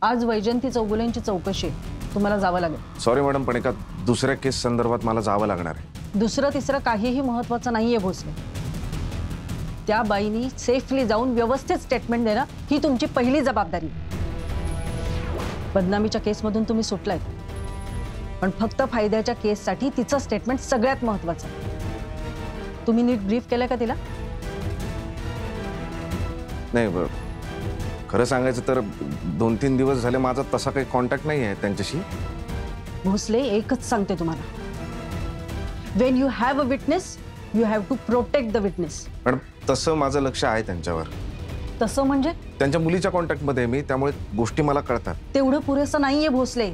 आज वैजंती चौगुलेंची चौकशी आहे, तुम्हाला जावं लागेल। सॉरी मॅडम, पण एका दुसऱ्या केस संदर्भात मला जावं लागणार आहे। दुसरं तिसरं काहीही महत्त्वाचं नाहीये भोसले। त्या बाईनी सेफली जाऊन व्यवस्थित स्टेटमेंट देणं ही तुमची पहिली जबाबदारी। बदनामीच्या केसमधून तुम्ही सुटलाय, पण फक्त फायद्याच्या केससाठी तिचं स्टेटमेंट सगळ्यात महत्त्वाचं आहे। तुम्ही नीट ब्रीफ केलं का तिला? नाही, खरं सांगायचं तर 2-3 दिवस झाले माझा तसा काही कॉन्टॅक्ट नाही आहे त्यांच्याशी। भोसले, एकच सांगते तुम्हाला, when you have a witness you have to protect the witness. Madam, तसं माझं लक्ष आहे त्यांच्यावर। तसं म्हणजे? त्यांच्या मुलीच्या कॉन्टॅक्टमध्ये मी, त्यामुळे गोष्टी मला कळतात। तेवढं पुरेसं नाहीये भोसले।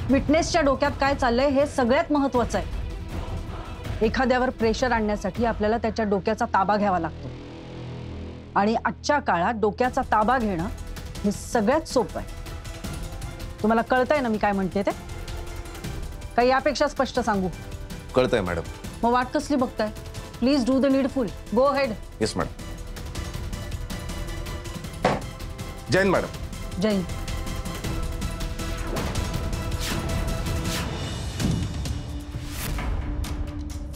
विटनेसच्या डोक्यात काय चाललंय हे सगळ्यात महत्त्वाचं आहे। एखाद्यावर प्रेशर आणण्यासाठी आपल्याला त्याच्या डोक्याचा ताबा घ्यावा लागतो, आणि आजच्या काळात डोक्याचा ताबा घेणं हे सगळ्यात सोपं आहे। तुम्हाला कळतंय ना मी काय म्हणते ते? काही यापेक्षा स्पष्ट सांगू? कळतंय मॅडम। मग वाट कसली बघताय? Please do the needful, go ahead. Yes madam. जय हिंद मॅडम। जय हिंद।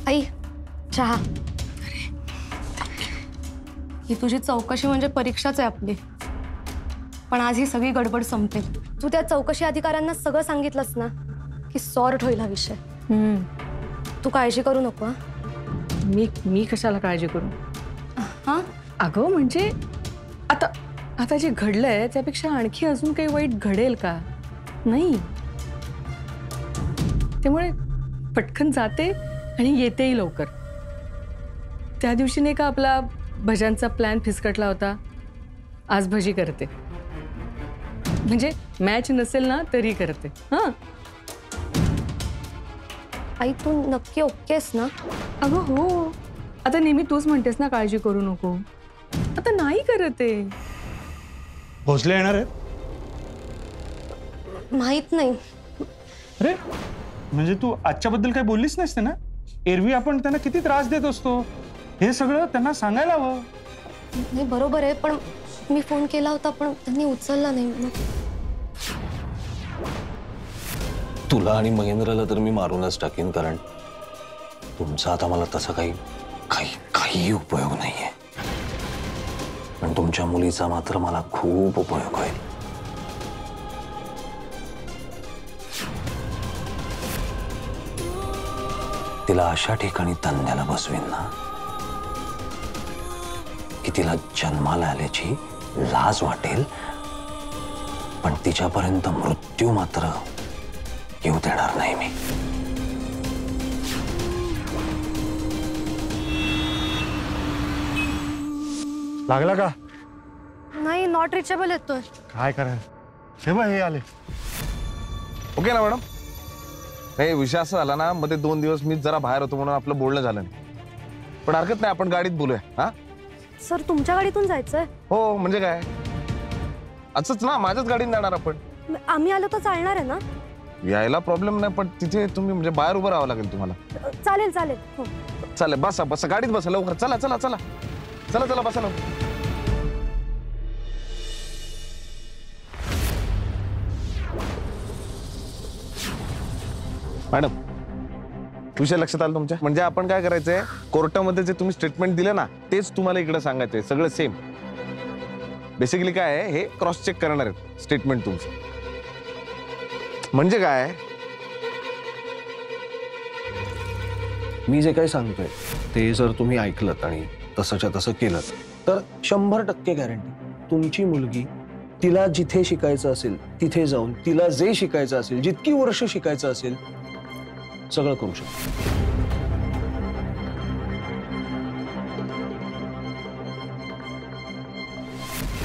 आई, चहा। ही तुझी चौकशी म्हणजे परीक्षाच आहे आपली, पण आज ही सगळी गडबड संपते। तू त्या चौकशी अधिकाऱ्यांना सगळं सांगितलंस ना की सॉर्ट होईल हा विषय। तू काळजी करू नको। मी कशाला काळजी करू? हां, अगं म्हणजे आता जे घडलंय त्यापेक्षा आणखी अजून काही वाईट घडेल का? नाही, त्यामुळे पटकन जाते आणि येतेही लवकर। त्या दिवशी नाही का आपला भज्यांचा प्लॅन फिसकटला होता, आज भजी करते। म्हणजे मॅच नसेल ना तरी करते। हां आई, तू नक्की ओकेस ना? अगं हो, आता नेहमी तूच म्हणतेस ना काळजी करू नको, आता नाही करत आहे। भोसले येणार आहेत? माहित नाही। अरे, म्हणजे तू आजच्याबद्दल काही बोललीच नाहीस ना? एरवी आपण त्यांना किती त्रास देत असतो, हे सगळं त्यांना सांगायला हवं। नाही, बरोबर आहे, पण मी फोन केला होता पण त्यांनी उचलला नाही। मग तुला आणि महेंद्रला तर मी मारूनच टाकीन, कारण तुमचा आता मला तसा काही उपयोग नाहीये, पण तुमच्या मुलीचा मात्र मला खूप उपयोग होईल। तिला अशा ठिकाणी तन्याला बसवीन ना की तिला जन्माला आल्याची लाज वाटेल, पण तिच्यापर्यंत मृत्यू मात्र येऊ देणार नाही मी। लागला का? नाही, नॉट रिचेबल येतोय। काय करायचं? हे बघ, हे आले। ओके ना मॅडम? नाही, विषय असा झाला ना, मध्ये 2 दिवस मी जरा बाहेर होतो म्हणून आपलं बोलणं झालं नाही, पण हरकत नाही, आपण गाडीत बोलूया। हा सर, तुमच्या गाडीतून जायचंय? हो, म्हणजे काय असंच ना, माझ्याच गाडीने जाणार आपण। आम्ही आलो तर चालणार आहे ना? यायला प्रॉब्लेम नाही, पण तिथे तुम्ही म्हणजे बाहेर उभं राहावं लागेल तुम्हाला। चालेल चालेल। हो चालेल, बसा गाडीत बसा लवकर। चला चला चला चला चला, बसा लवकर। मॅडम, विषय लक्षात आला तुमच्या? म्हणजे आपण काय करायचंय, कोर्टामध्ये जे तुम्ही स्टेटमेंट दिले ना तेच तुम्हाला इकडे सांगायचंय, सगळं सेम। बेसिकली काय आहे, हे क्रॉस चेक करणार आहेत स्टेटमेंट तुमचं। म्हणजे काय, मी जे काही सांगतोय ते जर तुम्ही ऐकलत आणि तसंच्या तसं केलं तर 100% गॅरंटी तुमची मुलगी तिला जिथे शिकायचं असेल तिथे जाऊन तिला जे शिकायचं असेल, जितकी वर्ष शिकायचं असेल, सगळं करू शकते।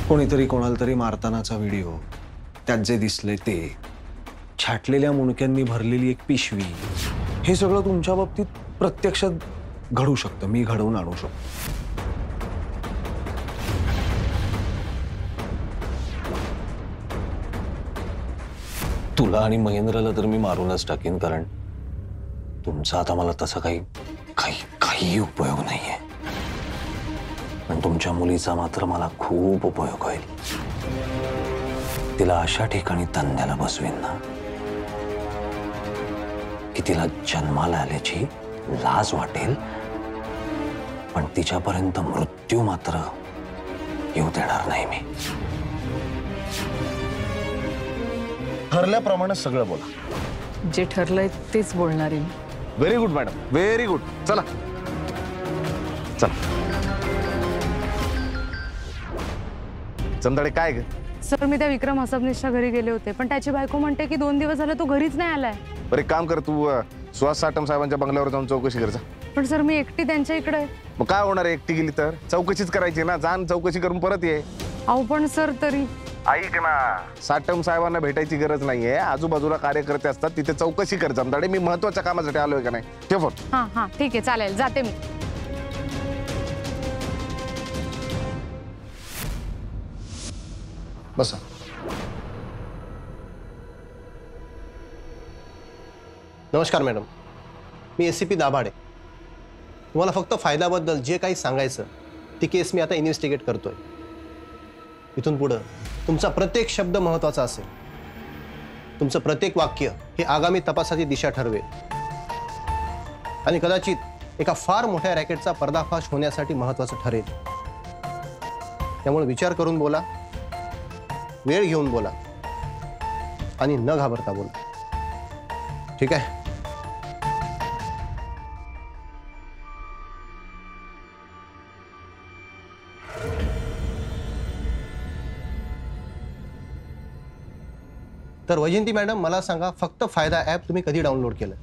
कोणीतरी कोणाला तरी मारतानाचा व्हिडिओ, त्यात जे दिसले ते, छाटलेल्या मुंडक्यांनी भरलेली एक पिशवी, हे सगळं तुमच्या बाबतीत प्रत्यक्षात घडू शकतं, मी घडवून आणू शकतो। तुला आणि महेंद्रला तर मी मारूनच टाकीन, कारण तुमचा आता मला तसा काही उपयोग नाहीये, पण तुमच्या मुलीचा मात्र मला खूप उपयोग होईल। तिला अशा ठिकाणी तंद्याला बसवीन ना की तिला जन्माला आल्याची लाज वाटेल, पण तिच्यापर्यंत मृत्यू मात्र येऊ देणार नाही मी. ठरल्याप्रमाणे सगळं बोला. जे ठरलंय तेच बोलणार आहे मी. Very good madam, very good. चला चला. चंदाडे काय ग? सर मी त्या विक्रम हसबनीसच्या घरी गेले होते, पण त्याची बायको म्हणते की 2 दिवस झाले तो घरीच नाही आलाय. बरं एक काम कर, तू सुहास साटम साहेबांच्या बंगल्यावर जाऊन चौकशी कर जा. पण सर मी एकटी त्यांच्या इकडे आहे. मग काय होणार आहे, एकटी गेली तर? चौकशीच करायची ना, जाण चौकशी करून परत ये. अहो पण सर तरी ऐक ना, साटम साहेबांना भेटायची गरज नाहीये, आजूबाजूला कार्यकर्ते असतात, तिथे चौकशी कर. जमदाडे मी महत्वाच्या कामासाठी आलोय का नाही? ठेव फोन. हां हां ठीक आहे चालेल, जाते मी. बसा. नमस्कार मॅडम, मी SCP दाभाडे. तुम्हाला फक्त फायद्याबद्दल जे काही सांगायचं ती केस मी आता इन्व्हेस्टिगेट करतोय. इथून पुढं तुमचा प्रत्येक शब्द महत्त्वाचा असेल. तुमचं प्रत्येक वाक्य हे आगामी तपासाची दिशा ठरवेल आणि कदाचित एका फार मोठ्या रॅकेटचा पर्दाफाश होण्यासाठी महत्त्वाचं ठरेल. त्यामुळे विचार करून बोला, वेळ घेऊन बोला आणि न घाबरता बोला. ठीक आहे? तर वैजंती मॅडम, मला सांगा, फक्त फायदा ॲप तुम्ही कधी डाउनलोड केलं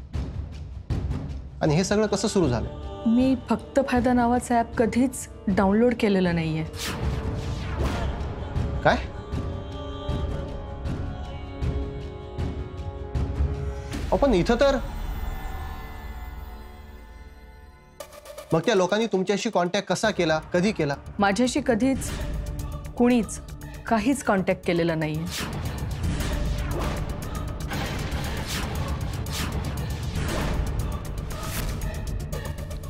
आणि हे सगळं कसं सुरू झालं? मी फक्त फायदा नावाचं ॲप कधीच डाउनलोड केलेलं नाहीये. काय? पण इथं तर मग त्या लोकांनी तुमच्याशी कॉन्टॅक्ट कसा केला, कधी केला? माझ्याशी कधीच कुणीच काहीच कॉन्टॅक्ट केलेला नाहीये.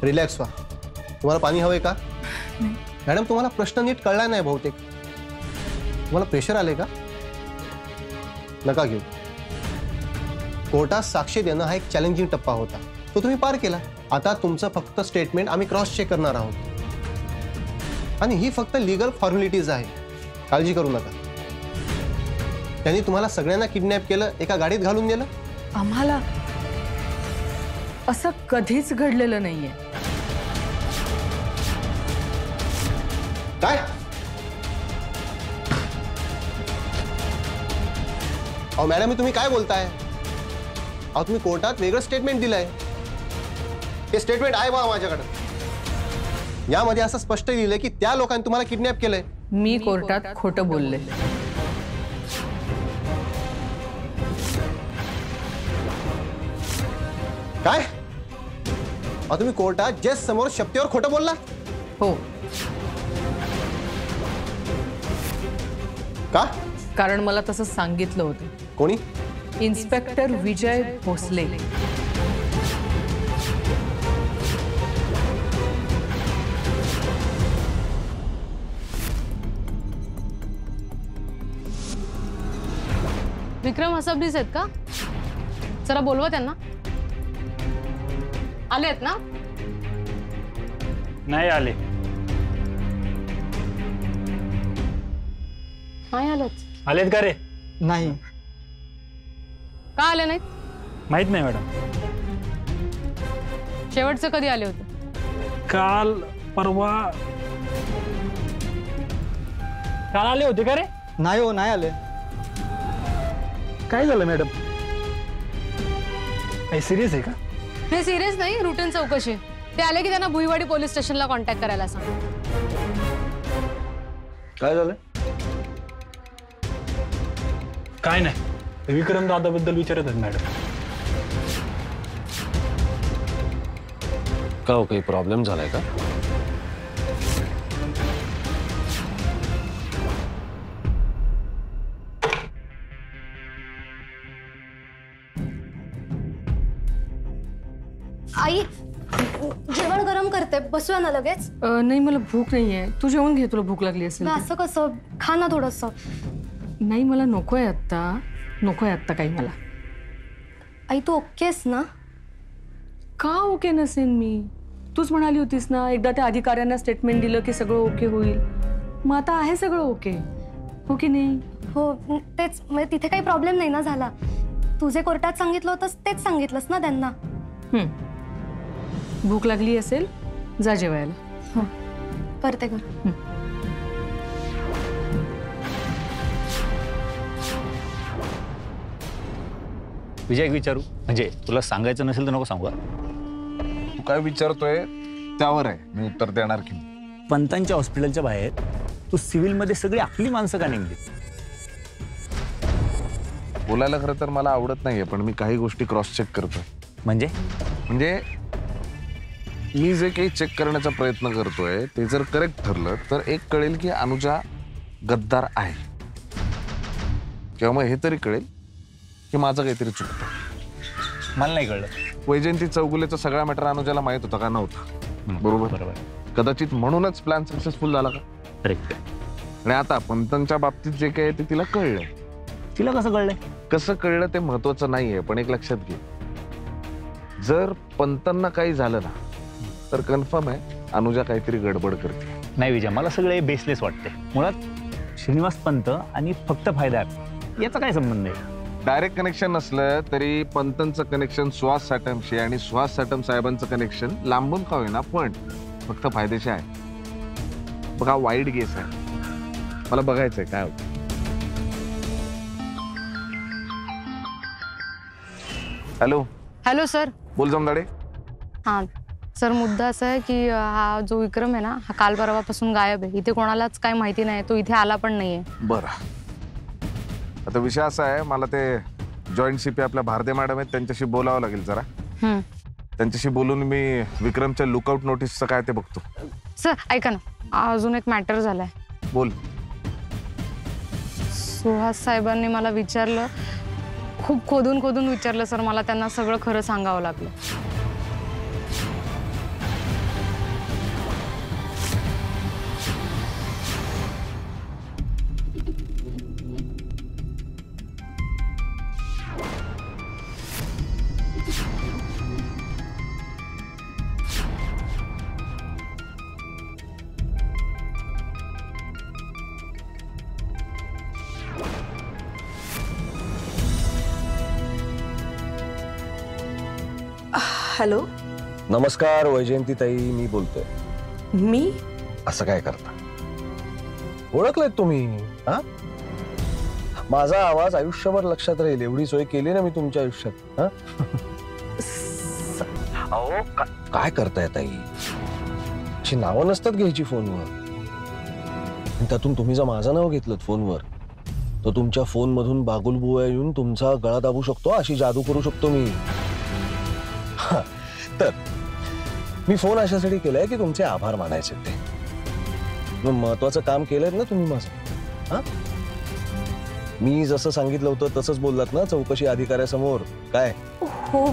रिलॅक्स व्हा. तुम्हाला पाणी हवंय का? मॅडम, तुम्हाला प्रश्न नीट कळला नाही बहुतेक. तुम्हाला प्रेशर आले का? नका घेऊ. कोर्टात साक्षी देणं हा एक चॅलेंजिंग टप्पा होता, तो तुम्ही पार केला. आता तुमचं फक्त स्टेटमेंट आम्ही क्रॉस चेक करणार आहोत आणि ही फक्त लीगल फॉर्मॅलिटीज आहे. काळजी करू नका. त्यांनी तुम्हाला सगळ्यांना किडनॅप केलं, एका गाडीत घालून नेलं. आम्हाला असं कधीच घडलेलं नाहीये. काय? अहो मॅडम, तुम्ही काय बोलताय? अहो तुम्ही कोर्टात वेगळं स्टेटमेंट दिलंय. हे स्टेटमेंट आहे बा माझ्याकडे. यामध्ये असं स्पष्ट लिहिलंय की त्या लोकांनी तुम्हाला किडनॅप केलंय. मी कोर्टात खोटं बोलले. काय? अहो तुम्ही कोर्टात जज समोर शपथेवर खोटं बोलला? हो, का? कारण मला तसं सांगितलं होतं. कोणी? इन्स्पेक्टर विजय भोसले. विक्रम हसबनीस आहेत का? जरा बोलवा त्यांना. आलेत ना? नाही आले. नाही आलेत. आलेत का रे? नाही. का आले नाहीत? माहित नाही मॅडम. शेवटचं कधी आले होते? काल परवा. काल आले होते का रे? नाही हो, नाही आले. काय झालं मॅडम? काही सिरियस आहे का? हे सिरियस नाही, रुटीन चौकशी. ते आले की त्यांना भुईवाडी पोलीस स्टेशनला कॉन्टॅक्ट करायला सांग. काय झालं? काय नाही, विक्रम दादाबद्दल विचारत आहेत मॅडम. का हो, काही प्रॉब्लेम झालाय का? आई जेवण गरम करते, बसूया ना लगेच. नाही, मला भूक नाहीये. तू जेवून घे, तुला भूक लागली असेल. असं कसं? खा ना थोडंसं. नाही मला नकोय आत्ता काही मला. आई तू ओकेस ना? का ओके नसेन मी? तूच म्हणाली होतीस ना एकदा त्या अधिकाऱ्यांना स्टेटमेंट दिलं की सगळं ओके होईल. मग आता आहे सगळं ओके, हो की नाही? हो तेच, म्हणजे तिथे काही प्रॉब्लेम नाही ना झाला. तुझे कोर्टात सांगितलं होतंस तेच सांगितलंस ना त्यांना. भूक लागली असेल, जा जेवायला. हो करते कर. विजय एक विचारू, म्हणजे तुला सांगायचं नसेल तर नको सांगू. तू काय विचारतोय त्यावर आहे मी उत्तर देणार की. पंतांच्या हॉस्पिटलच्या बाहेर तू सिव्हिलमध्ये सगळी आपली माणसं का नेमली? बोलायला खरं तर मला आवडत नाहीये, पण मी काही गोष्टी क्रॉस चेक करतोय. म्हणजे मी जे काही चेक करण्याचा प्रयत्न करतोय ते जर करेक्ट ठरलं तर एक कळेल की अनुजा गद्दार आहे, किंवा मग हे तरी कळेल की माझं काहीतरी चुकतं. मला नाही कळलं. वैजयंती चौगुलेचा सगळा मॅटर अनुजाला माहित होता का? नव्हता. बरोबर. कदाचित म्हणूनच प्लॅन सक्सेसफुल झाला का? करेक्ट. आणि आता पंतांच्या बाबतीत जे काही ते तिला कळलंय. तिला कसं कळलंय? कसं कळलं ते महत्वाचं नाहीये, पण एक लक्षात घे, जर पंतांना काही झालं ना तर कन्फर्म आहे अनुजा काहीतरी गडबड करते. नाही विजय, मला सगळे बेसलेस वाटते. मुळात श्रीनिवास पंत आणि फक्त फायदा ॲप याचा काय संबंध आहे? डायरेक्ट कनेक्शन नसलं तरी पंतांचं कनेक्शन सुहास साटमशी आणि सुहास साटम साहेबांचं कनेक्शन लांबून का होईना पण फक्त फायदेचे आहे. बघा वाईट गेस आहे, मला बघायचंय काय होतं. Hello sir. बोल जमदाडे. हां सर, मुद्दा असा आहे की हा जो विक्रम आहे ना हा काल परवापासून गायब आहे. इथे कोणालाच काय माहिती नाही, तो इथे आला पण नाहीये. बरं, आता विषय असा आहे, मला ते जॉईंट सीपी आपल्या भारती मॅडम आहेत त्यांच्याशी बोलावं लागेल जरा. त्यांच्याशी बोलून मी विक्रमच्या लुकआउट नोटीसचं काय ते बघतो. सर ऐका ना, अजून एक मॅटर झालाय. बोल. सुहास साहेबांनी मला विचारलं, खूप खोदून विचारलं सर. मला त्यांना सगळं खरं सांगावं लागलं. हॅलो. नमस्कार वैजयंती ताई, मी बोलतोय. मी? असं काय करता? ओळखलंय तुम्ही? हा, माझा आवाज आयुष्यभर लक्षात राहील एवढी सोय केली ना मी तुमच्या आयुष्यात. अहो काय करताय ताई? अशी नावं नसतात घ्यायची फोनवर. त्यातून तुम्ही जर माझं नाव घेतलं फोनवर तर तुमच्या फोन मधून बागुलबुवा येऊन तुमचा गळा दाबू शकतो, अशी जादू करू शकतो मी. तर मी फोन अशासाठी केलाय की तुमचे आभार मानायचे. ते महत्वाचं काम केलंय ना तुम्ही माझं. हा, मी जसं सांगितलं होतं तसंच बोललात ना चौकशी अधिकाऱ्यासमोर. काय? हो,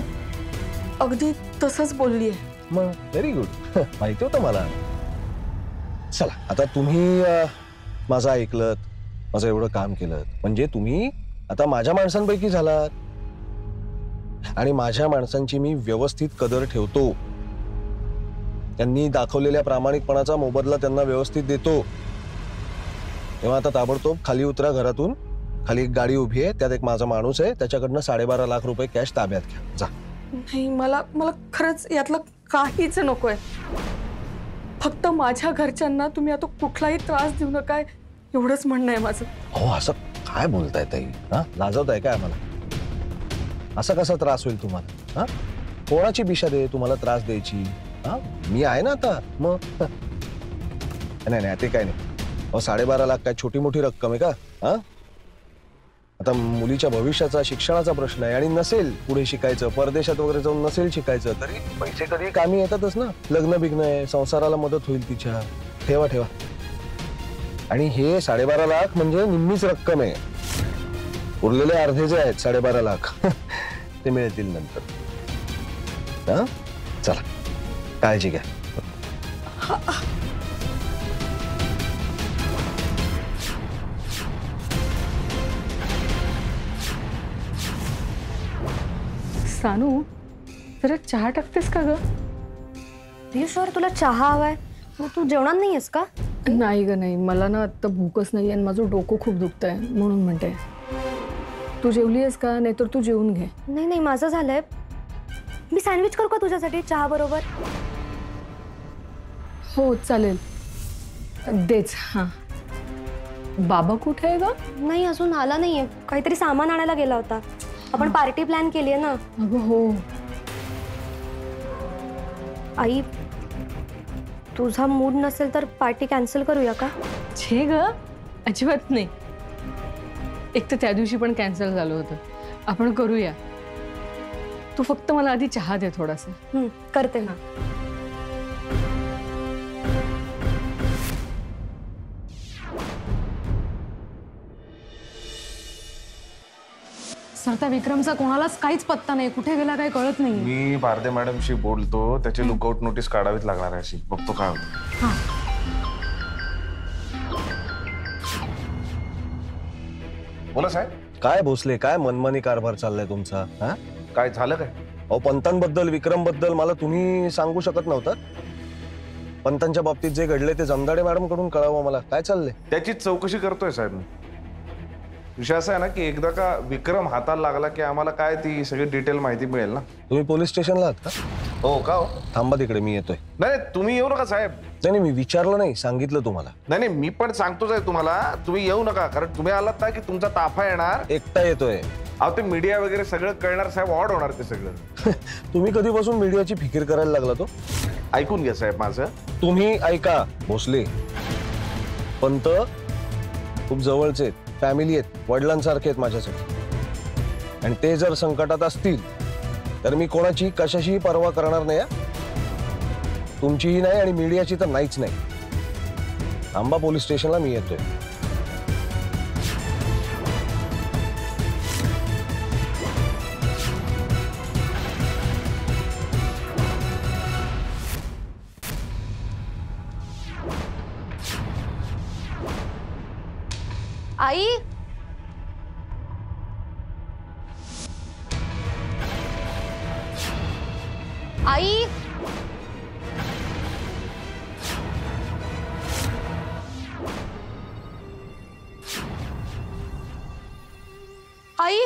अगदी तसंच बोललीये. मग व्हेरी गुड. माहिती होतं मला. चला, आता तुम्ही माझं ऐकलत, माझं एवढं काम केलं म्हणजे तुम्ही आता माझ्या माणसांपैकी झालात. आणि माझ्या माणसांची मी व्यवस्थित कदर ठेवतो. त्यांनी दाखवलेल्या प्रामाणिकपणाचा मोबदला त्यांना व्यवस्थित देतो. तेव्हा आता ताबडतोब खाली उतरा घरातून. खाली एक गाडी उभी आहे, त्यात एक माझा माणूस आहे, त्याच्याकडनं 12.5 लाख रुपये कॅश ताब्यात घ्या. जा. नाही, मला खरंच यातलं काहीच नकोय. फक्त माझ्या घरच्यांना तुम्ही आता कुठलाही त्रास देऊ नका, एवढंच म्हणणं आहे माझं. हो, असं काय बोलताय ताई? हा, लाजवताय काय आम्हाला? असा कसा त्रास होईल तुम्हाला? हा, कोणाची बिशा दे तुम्हाला त्रास द्यायची? हा, मी आहे ना आता. मग नाही ते काय नाही. 12.5 लाख काय छोटी मोठी रक्कम आहे का? हा, आता मुलीच्या भविष्याचा शिक्षणाचा प्रश्न आहे. आणि नसेल पुढे शिकायचं, परदेशात वगैरे जाऊन नसेल शिकायचं तरी पैसे कधी कामी येतातच ना. लग्न बिग्न आहे, संसाराला मदत होईल तिच्या. ठेवा. आणि हे 12.5 लाख म्हणजे निम्मीच रक्कम आहे. उरलेले अर्धे जे आहेत 12.5 लाख ते मिळतील नंतर. हा, चला, काळजी घ्या. सानू जरा चहा टाकतेस का ग? शुअर तुला चहा हवाय? मग तू जेवणार नाहीयेस का? नाही ग नाही, मला ना आत्ता भूकच नाही आणि माझं डोकं खूप दुखतंय म्हणून म्हणते. तू जेवली आहेस का? नाही तर तू जेवून घे. नाही नाही, माझं झालंय. मी सँडविच करू का तुझ्यासाठी चहा बरोबर? हो चालेल, देच. हां, बाबा कुठे आहे ग? नाही, अजून आला नाहीये. काहीतरी सामान आणायला गेला होता. आपण पार्टी प्लॅन केली आहे ना. अगं हो. आई, तुझा मूड नसेल तर पार्टी कॅन्सल करूया का? छे ग, अजिबात नाही. एक तर त्या दिवशी पण कॅन्सल झालं होतं. आपण करूया. तू फक्त मला आधी चहा दे थोडासा. करते ना. सर त्या विक्रमचा कोणालाच काहीच पत्ता नाही, कुठे गेला काही कळत नाही. मी भारती मॅडमशी बोलतो, त्याची लुकआउट नोटीस काढावीच लागणार आहे अशी. बघतो काय होतं. बोला साहेब. काय भोसले, काय मनमानी कारभार चाललाय तुमचा? हा, काय झालं काय? अहो, पंतांबद्दल, विक्रमबद्दल मला तुम्ही सांगू शकत नव्हतं? पंतांच्या बाबतीत जे घडले ते जमदाडे मॅडम कडून कळावं मला. काय चाललंय? त्याचीच चौकशी करतोय साहेब मी. विषय असा आहे ना की एकदा का विक्रम हाताला लागला की आम्हाला काय ती सगळी डिटेल माहिती मिळेल ना. तुम्ही पोलीस स्टेशनला आहात का? हो का? हो, थांबा तिकडे, मी येतोय. नाही तुम्ही येऊ नका साहेब. नाही, मी विचारलं नाही, सांगितलं तुम्हाला. नाही मी पण सांगतोच आहे तुम्हाला, तुम्ही येऊ नका. कारण तुम्ही आलात ना की तुमचा ताफा येणार. एकटा येतोय. अहो, ते मीडिया वगैरे सगळं कळणार साहेब, ऑड होणार ते सगळं. तुम्ही कधीपासून मीडियाची फिकीर करायला लागला तो? ऐकून घ्या साहेब माझं. तुम्ही ऐका भोसले. पंत खूप जवळचे आहेत, फॅमिली आहेत, वडिलांसारखे आहेत माझ्यासाठी. आणि ते जर संकटात असतील तर मी कोणाची कशाशीही पर्वा करणार नाही. तुमचीही नाही आणि मीडियाची तर नाहीच नाही. थांबा पोलीस स्टेशनला, मी येतोय. आई, आई, आई,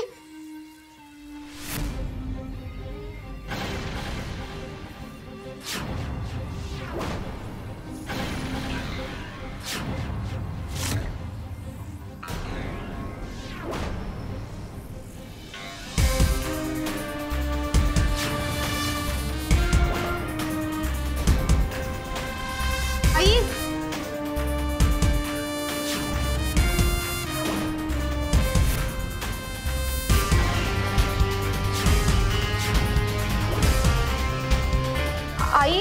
आई. आई,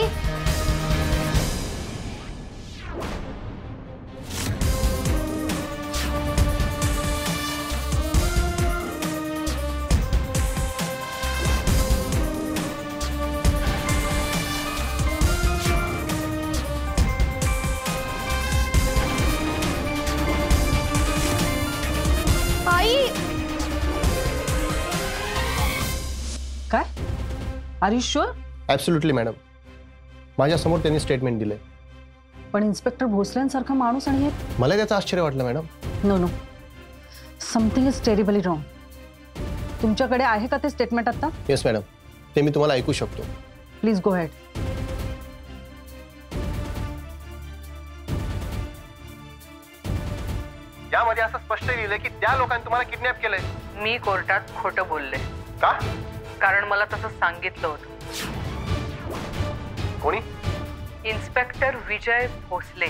आई. काय? Are you sure? Absolutely madam, माझ्यासमोर त्यांनी स्टेटमेंट दिलंय. पण इन्स्पेक्टर भोसलेंसारखा माणूस आणि मला त्याचं आश्चर्य वाटलं madam. No no, something is terribly wrong. तुमच्याकडे आहे का ते स्टेटमेंट आता? येस मॅडम, ते मी तुम्हाला ऐकू शकतो. Please go head. यामध्ये असं स्पष्ट लिहिलंय की त्या लोकांनी तुम्हाला किडनॅप केलंय. मी कोर्टात खोटं बोलले. का? कारण मला तसं सांगितलं होतं. कोणी? इन्स्पेक्टर विजय भोसले.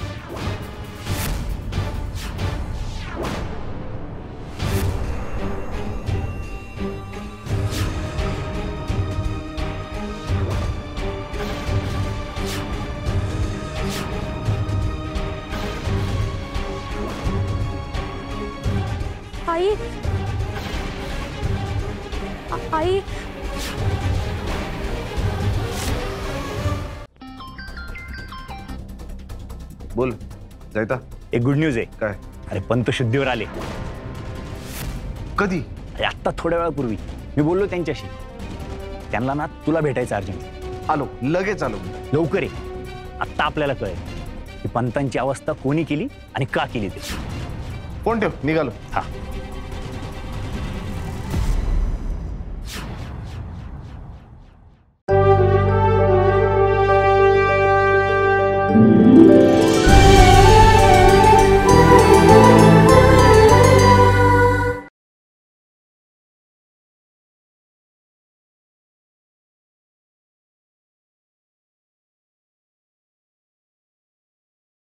आई, आई. बोल जायता. एक गुड न्यूज आहे. काय? अरे पंत शुद्धीवर आले. कधी? अरे आत्ता थोड्या वेळापूर्वी मी बोललो त्यांच्याशी. त्यांना ना तुला भेटायचं अर्जंट. आलो, लगेच आलो. लवकर ये. आत्ता आपल्याला कळेल की पंतांची अवस्था कोणी केली आणि का केली ते. फोन ठेव, निघालो. हा.